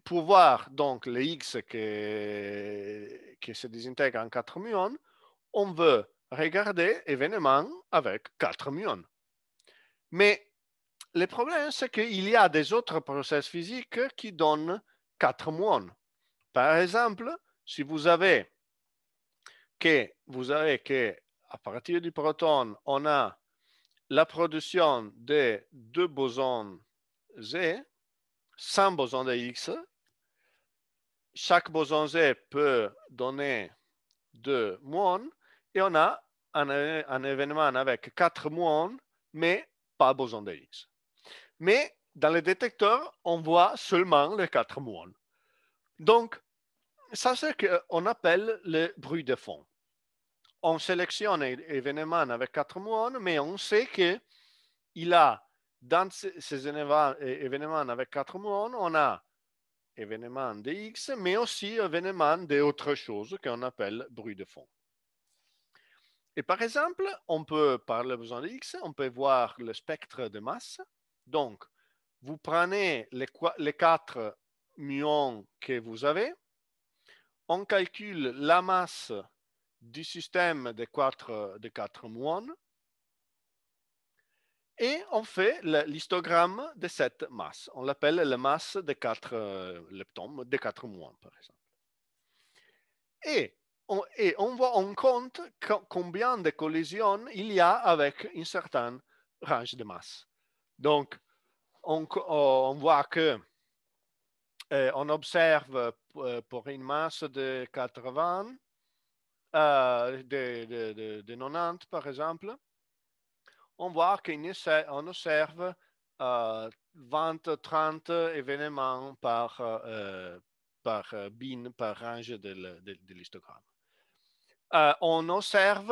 pour voir donc les X qui se désintègrent en 4 muons, on veut regarder événements avec 4 muons. Mais le problème, c'est qu'il y a des autres processus physiques qui donnent 4 muons. Par exemple, si vous avez que à partir du proton, on a la production de 2 bosons Z, sans boson de X. Chaque boson Z peut donner 2 muons et on a un événement avec 4 muons, mais pas boson de X. Mais dans le détecteur, on voit seulement les 4 muons. Donc, ça c'est ce qu'on appelle le bruit de fond. On sélectionne un événement avec 4 muons, mais on sait qu'il a dans ces événements avec 4 muons, on a événements de X, mais aussi événements d'autres choses qu'on appelle bruit de fond. Et par exemple, on peut, par le boson de X, on peut voir le spectre de masse. Donc, vous prenez les 4 muons que vous avez, on calcule la masse du système de 4 muons, et on fait l'histogramme de cette masse. On l'appelle la masse de 4 leptons, de 4 muons, par exemple. Et on compte combien de collisions il y a avec une certaine range de masse. Donc, on voit que on observe pour une masse de 80, de 90 par exemple, on voit qu'on observe 20-30 événements par bin, par range de l'histogramme. On observe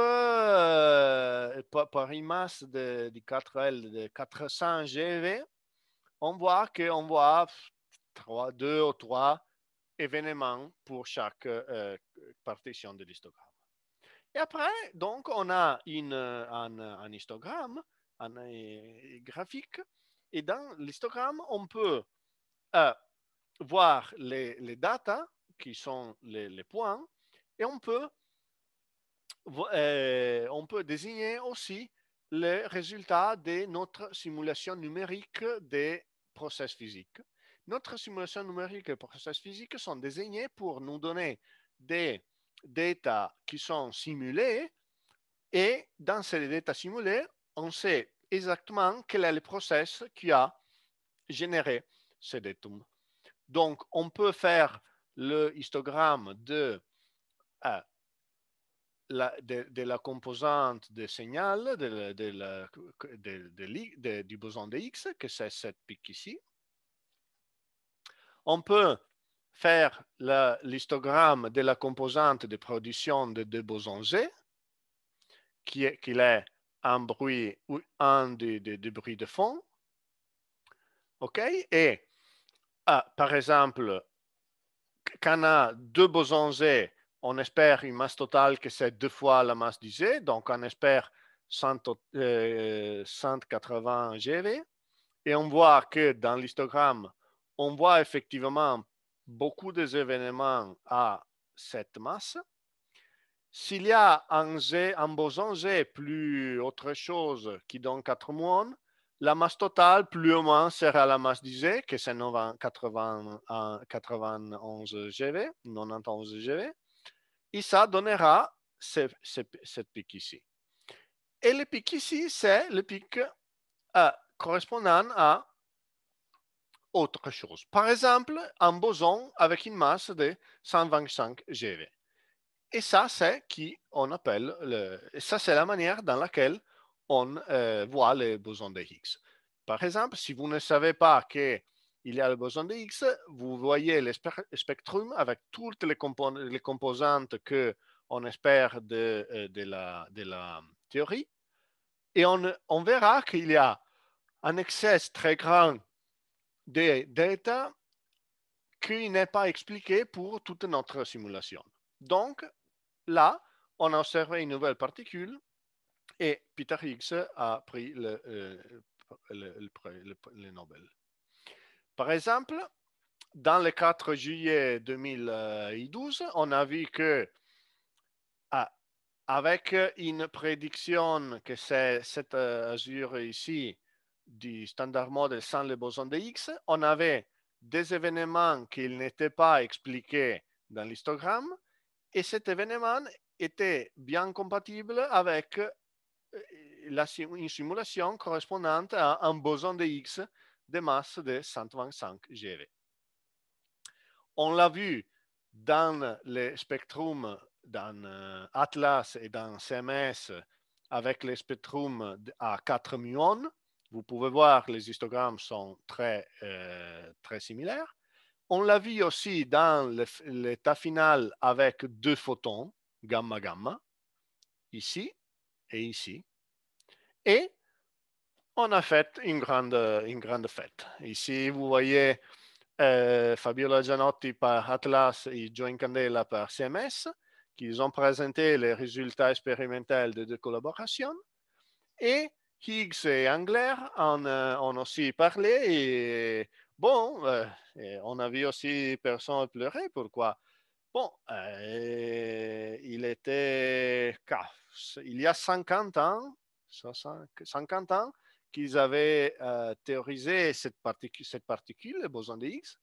par une masse de 4L de 400 GeV, on voit qu'on voit 2 ou 3 événements pour chaque partition de l'histogramme. Et après, donc, on a un histogramme, un graphique, et dans l'histogramme, on peut voir les datas, qui sont les points, et on peut désigner aussi les résultats de notre simulation numérique des processus physiques. Notre simulation numérique des processus physiques sont désignés pour nous donner des data qui sont simulés, et dans ces data simulés, on sait exactement quel est le processus qui a généré ce datum. Donc, on peut faire le histogramme de la composante de signal du boson de X, que c'est cette pique ici. On peut faire l'histogramme de la composante de production de 2 bosons Z, qui est un bruit ou un de bruit de fond. OK? Et par exemple, quand on a 2 bosons Z, on espère une masse totale que c'est 2 fois la masse du Z, donc on espère 180 GeV. Et on voit que dans l'histogramme, on voit effectivement beaucoup des événements à cette masse. S'il y a un boson Z plus autre chose qui donne 4 muons, la masse totale, plus ou moins, sera la masse du Z, que c'est 91 GeV, 91 GeV. Et ça donnera cette pic ici. Et le pic ici, c'est le pic correspondant à autre chose. Par exemple, un boson avec une masse de 125 GeV. Et ça, c'est qui on appelle ça, c'est la manière dans laquelle on voit les bosons de Higgs. Par exemple, si vous ne savez pas qu'il y a le boson de Higgs, vous voyez le spectrum avec toutes les composantes qu'on espère de la théorie. Et on verra qu'il y a un excès très grand de data qui n'est pas expliqué pour toute notre simulation. Donc, là, on a observé une nouvelle particule et Peter Higgs a pris le Nobel. Par exemple, dans le 4 juillet 2012, on a vu que avec une prédiction que c'est cette azure ici du standard model sans le boson de Higgs, on avait des événements qui n'étaient pas expliqués dans l'histogramme et cet événement était bien compatible avec une simulation correspondante à un boson de Higgs de masse de 125 GeV. On l'a vu dans le spectrum, dans Atlas et dans CMS, avec les spectrums à 4 muons. Vous pouvez voir, les histogrammes sont très similaires. On l'a vu aussi dans l'état final avec 2 photons, gamma-gamma, ici et ici. Et on a fait une grande fête. Ici, vous voyez Fabiola Gianotti par Atlas et Joe Incandela par CMS, qui ont présenté les résultats expérimentaux de deux collaborations. Et Higgs et Engler en ont aussi parlé. Et bon, on a vu aussi personne pleurer. Pourquoi? Bon, il y a 50 ans, 50 ans, qu'ils avaient théorisé cette particule, le boson de Higgs,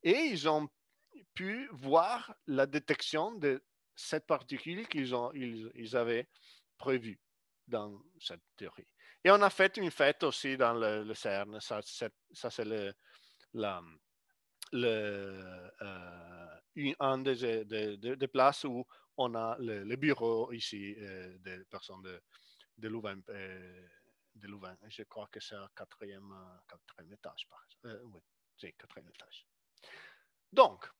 et ils ont pu voir la détection de cette particule ils avaient prévue dans cette théorie. Et on a fait une fête aussi dans le CERN. Ça c'est un des places où on a le bureau ici des personnes de Louvain. De Louvain. Je crois que c'est au quatrième étage. Oui, c'est quatrième étage. Donc,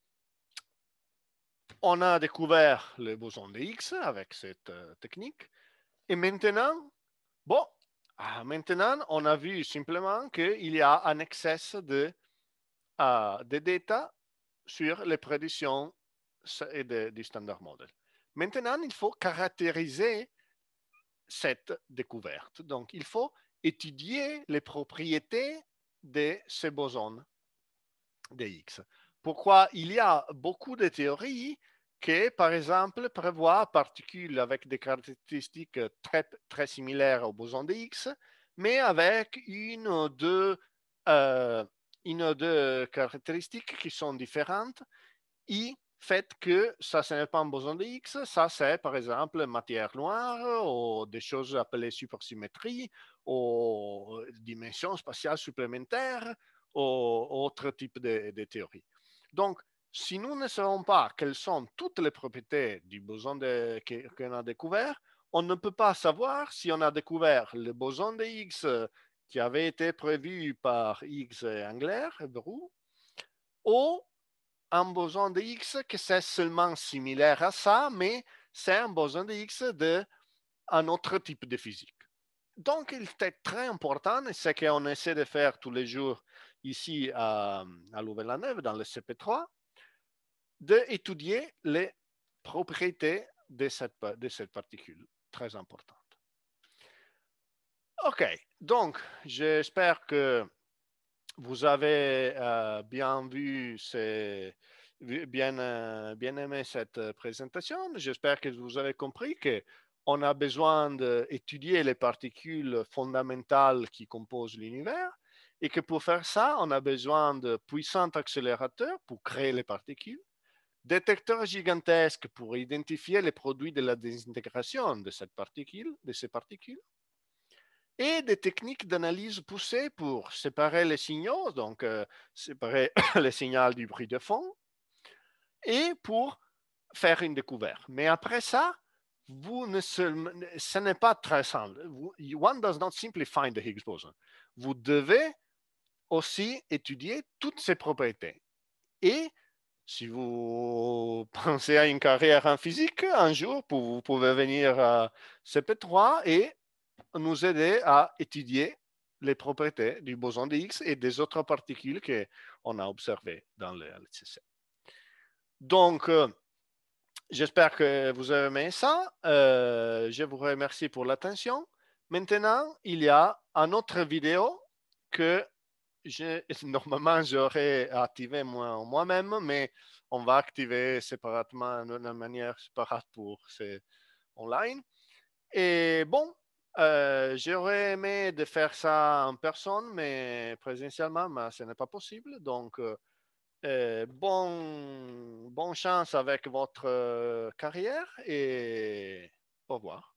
on a découvert le boson de Higgs avec cette technique. Et maintenant, bon, maintenant, on a vu simplement qu'il y a un excès de data sur les prédictions du standard model. Maintenant, il faut caractériser cette découverte. Donc, il faut étudier les propriétés de ces bosons de Higgs. Pourquoi il y a beaucoup de théories qui, par exemple, prévoient particules avec des caractéristiques très similaires au boson de Higgs, mais avec une ou deux caractéristiques qui sont différentes et fait que ça, ce n'est pas un boson de Higgs, ça, c'est par exemple matière noire ou des choses appelées supersymétrie ou dimensions spatiales supplémentaires ou autre type de théorie. Donc, si nous ne savons pas quelles sont toutes les propriétés du boson qu'on a découvert, on ne peut pas savoir si on a découvert le boson de Higgs qui avait été prévu par Higgs et Engler, ou un boson de Higgs que c'est seulement similaire à ça, mais c'est un boson de Higgs d'un autre type de physique. Donc, il est très important, et c'est ce qu'on essaie de faire tous les jours ici à Louvain-la-Neuve, dans le CP3, d'étudier les propriétés de cette particule très importante. OK, donc j'espère que vous avez bien vu, bien aimé cette présentation. J'espère que vous avez compris qu'on a besoin d'étudier les particules fondamentales qui composent l'univers et que pour faire ça, on a besoin de puissants accélérateurs pour créer les particules, détecteurs gigantesques pour identifier les produits de la désintégration de ces particules, et des techniques d'analyse poussées pour séparer les signaux, donc séparer le signal du bruit de fond, et pour faire une découverte. Mais après ça, ce n'est pas très simple. One does not simply find the Higgs boson. Vous devez aussi étudier toutes ses propriétés. Et si vous pensez à une carrière en physique, un jour, vous pouvez venir à CP3 et nous aider à étudier les propriétés du boson de Higgs et des autres particules qu'on a observées dans le LHC. Donc, j'espère que vous avez aimé ça. Je vous remercie pour l'attention. Maintenant, il y a une autre vidéo que normalement j'aurais activé moi-même, mais on va activer séparément d'une manière séparate pour c'est online. Et bon, j'aurais aimé de faire ça en personne, mais présentiellement, mais ce n'est pas possible. Donc, bonne chance avec votre carrière et au revoir.